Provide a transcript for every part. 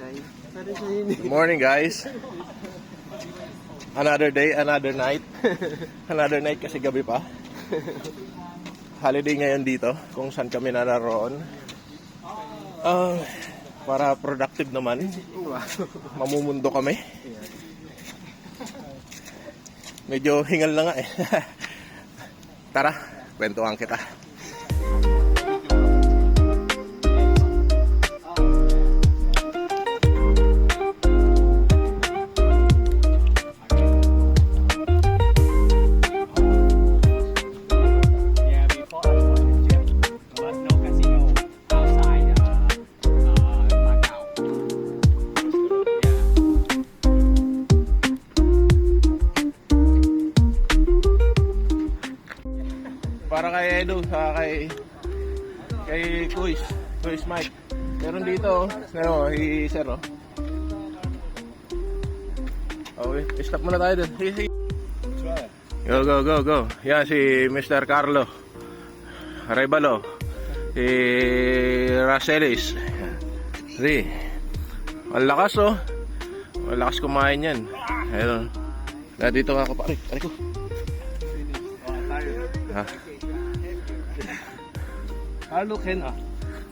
Good morning, guys. Another day, another night. Another night kasi gabi pa. Holiday ngayon dito kung saan kami nararoon. Para productive naman. Mamumundo kami. Medyo hingal na nga eh. Tara, kwentuhan kita. Para kay Edu, kay Kuis Mike. Meron dito, sir, oh. Okay, stop muna tayo dun. Go. Yan si Mr. Carlo Arevalo. Si Racelis. Si. Ang lakas, oh. Ang lakas kumain yan. Ayun. Dito nga ako, pare. Aray ko.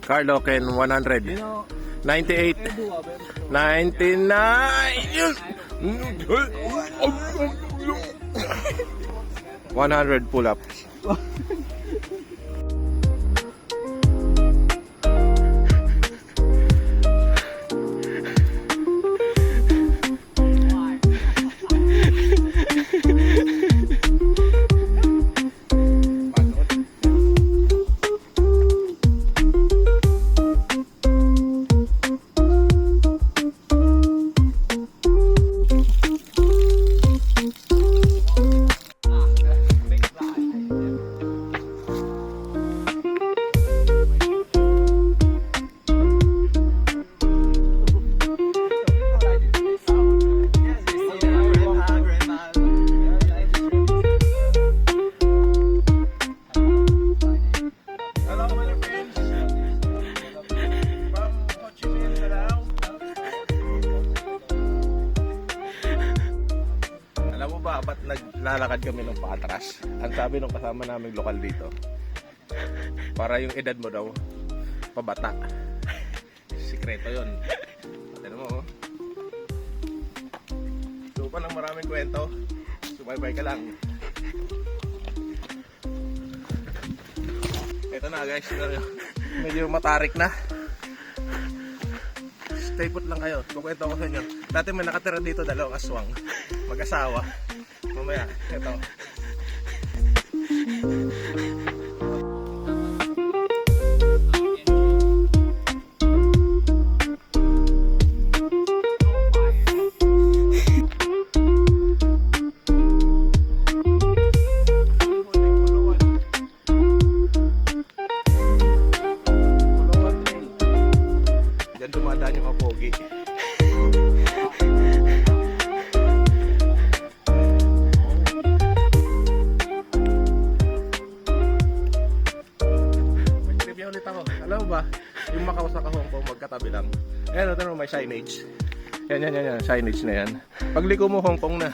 Carlo Ken 100. 98. 99. 100 pull-ups. Ba't naglalakad kami ng patras? Ang sabi nung kasama naming lokal dito, para yung edad mo daw pabata. Sikreto yun. Tignan mo, oh. So pa lang maraming kwento, subaybay ka lang. Ito na, guys, medyo matarik na. Stay put lang kayo. Kukwento ko sa inyo. Dati may nakatira dito, dalawang aswang, mag-asawa. Mamaya, ito. Diyan dumadaan yung mga pogi. Alam mo ba, yung Macau sa Hong Kong magkatabi lang. Ayan, ito may signage. Yan, signage na yan. Pagliko mo, Hong Kong na.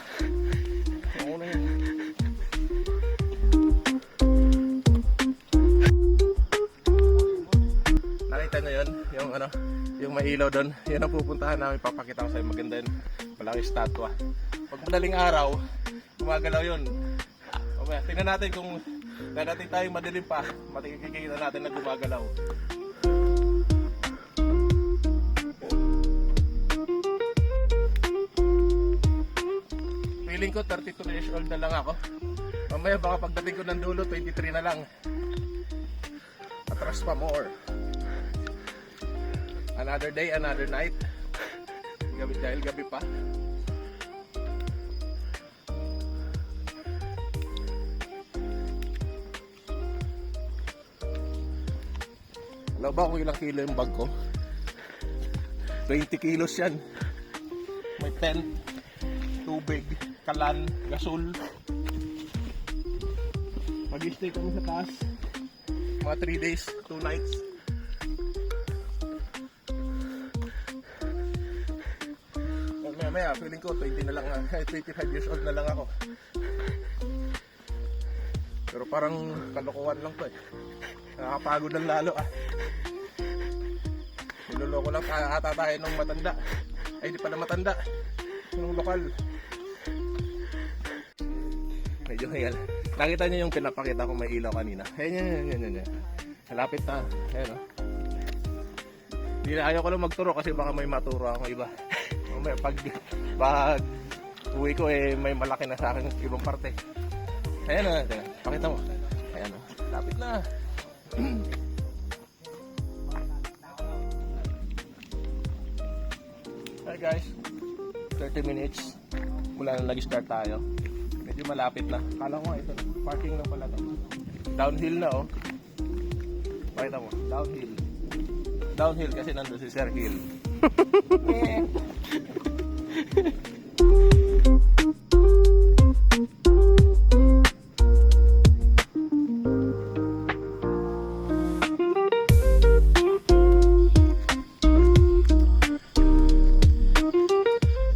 Oo na yan. Nakita nyo yun? Yung may ilaw doon. Yan ang pupuntahan namin. Papakita ko sa'yo, maganda yun. Malaking statwa. Pag madaling araw, gumagalaw yun. Okay, tingnan natin kung dadating tayong madilim pa, matikikita natin na gumagalaw. Feeling ko 32 years old na lang ako. Mamaya baka pagdating ko ng dulo, 23 na lang. Atras pa more. Another day, another night. Gabi dahil gabi pa. Alam ba kung ilang kilo yung bag ko? 20 kilos yan. May tent, tubig, kalan, gasol. Mag-stay kami sa taas. Mga 3 days, 2 nights. Maya, feeling ko 20 na lang, 25 years old na lang ako. Pero parang kalokohan lang to eh. Nakakapagod ng lalo ah. Niloloko lang ata tayo ng matanda. Ay, di pala matanda. Yung lokal. Medyo ayan. Nakita niyo yung pinapakita ko may ilaw kanina. Ayan. Malapit na. Ayan o. Hindi na, ayaw ko lang magturo kasi baka may maturo ako iba. Pag uwi ko eh may malaki na sa akin ibang parte. Ayan na, pakita mo. Ayan o, lapit na. Hi guys, 30 minutes mula na nag-start tayo. Medyo malapit na. Kala ko nga ito, parking lang pala to. Downhill na oh. Pakita mo, downhill. Downhill kasi nandun si Sir Hill.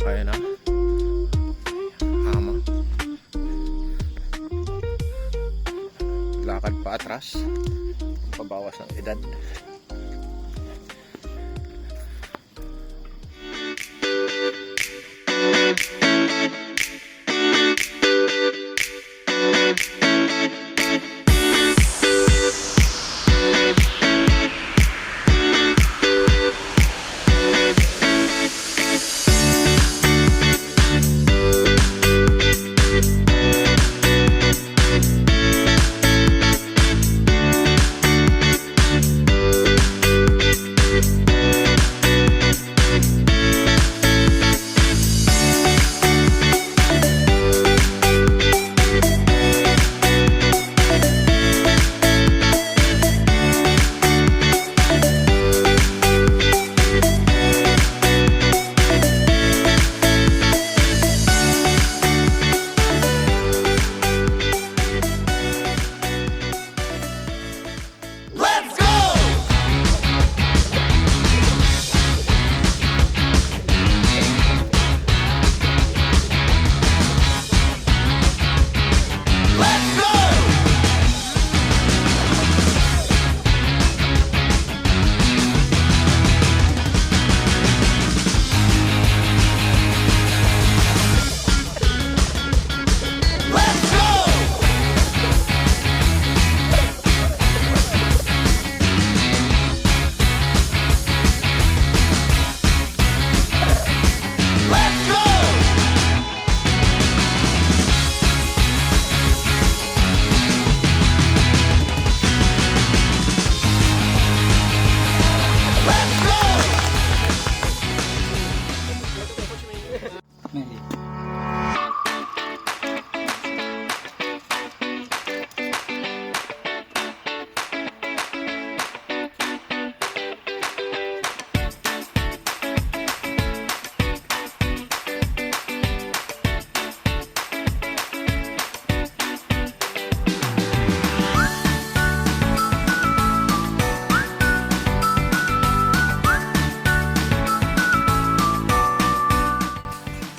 Ayan na. Hama. Lakad pa atras. Pabawas ng edad.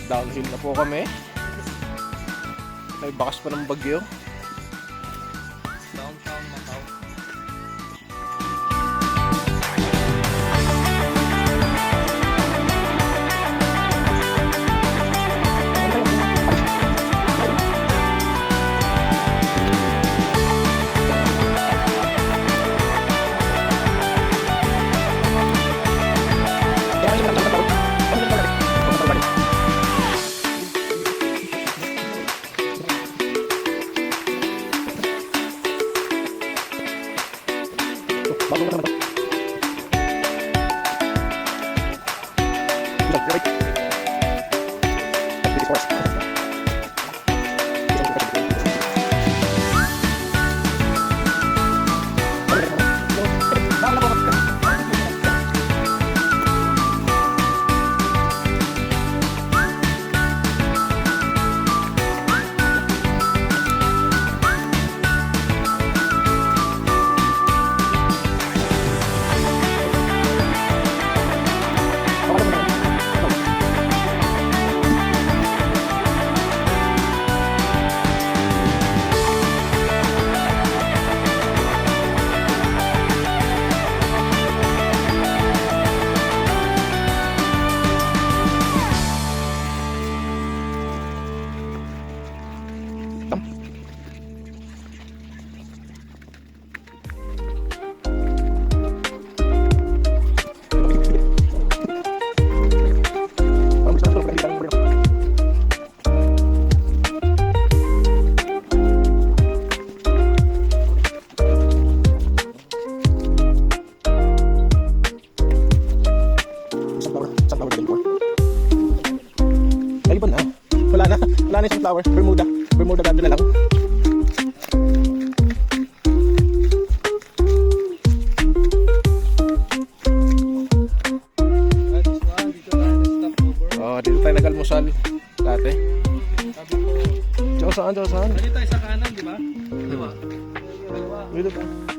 Downhill na po kami. May bakas pa ng bagyo. Downtown Macau. Wala na yung sunflower. Bermuda. Bermuda dati na lang. Oh, dito tayo nag-almusal dati. Tsaka saan? Dito tayo sa kanan, di ba? Dito ba? Dito ba?